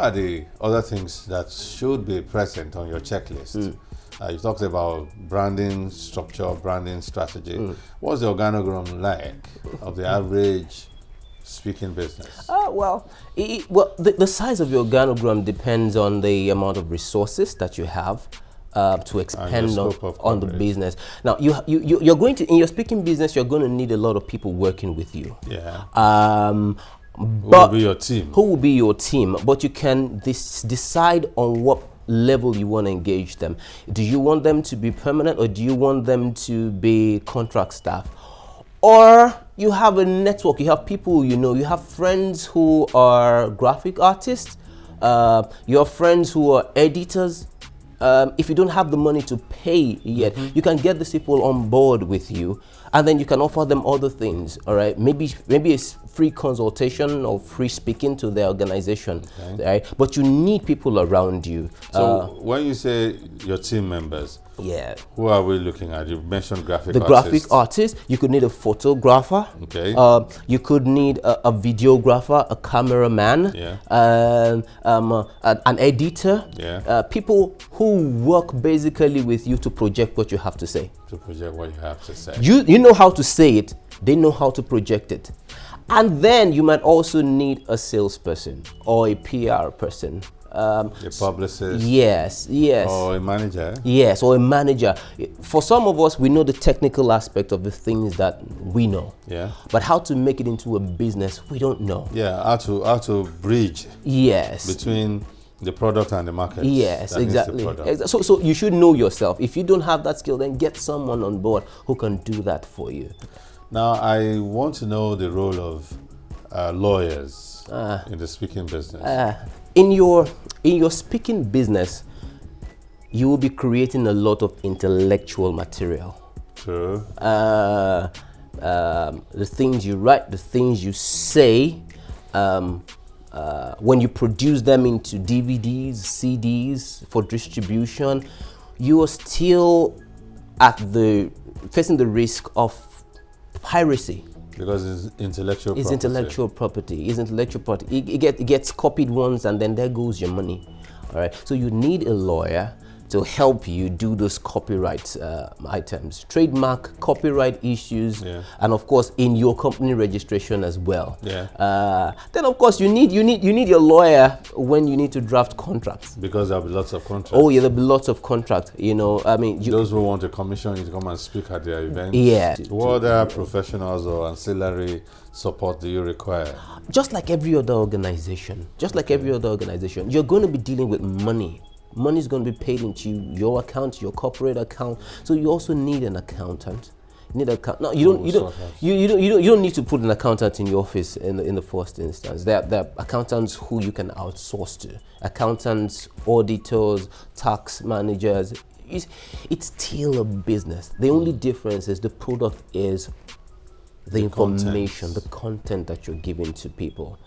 are the other things that should be present on your checklist? You talked about branding structure, branding strategy. What's the organogram like of the average speaking business? The size of your organogram depends on the amount of resources that you have to expand on the business. Now, you're going to, in your speaking business, you're going to need a lot of people working with you. Yeah. Who will be your team? Who will be your team? But you can decide on what level you want to engage them. Do you want them to be permanent, or do you want them to be contract staff? Or you have a network, you have people you know, you have friends who are graphic artists, you have friends who are editors. If you don't have the money to pay yet, you can get these people on board with you, and then you can offer them other things. All right, maybe it's free consultation or free speaking to their organization. Right, but you need people around you. So when you say your team members, who are we looking at? You mentioned graphic artists. You could need a photographer. Okay. You could need a videographer, a cameraman, an editor. People who work basically with you to project what you have to say. To project what you have to say. You know how to say it. They know how to project it. And then you might also need a salesperson or a PR person. A publicist? Yes. Or a manager? Yes, or a manager. For some of us, we know the technical aspect of the things that we know. Yeah. But how to make it into a business, we don't know. Yeah, how to bridge. Yes. Between the product and the market. Yes, exactly. So you should know yourself. If you don't have that skill, then get someone on board who can do that for you. Now, I want to know the role of lawyers in the speaking business. In your speaking business, you will be creating a lot of intellectual material. True. The things you write, the things you say, when you produce them into DVDs, CDs for distribution, you are still facing the risk of piracy. Because it's intellectual property. It's intellectual property. It gets copied once, and then there goes your money. All right. So you need a lawyer to help you do those copyright items, trademark, copyright issues, and of course in your company registration as well. Then of course you need your lawyer when you need to draft contracts. Because there'll be lots of contracts. Oh yeah, there'll be lots of contracts. You know, I mean, those who want to commission you to come and speak at their events. Yeah. What other professionals or ancillary support do you require? Just like every other organization, you're going to be dealing with money. Money is going to be paid into your account, your corporate account. So you also need an accountant. You need No, you don't need to put an accountant in your office in the first instance. There are accountants who you can outsource to. Accountants, auditors, tax managers. It's still a business. The only difference is the product is the information, the content that you're giving to people.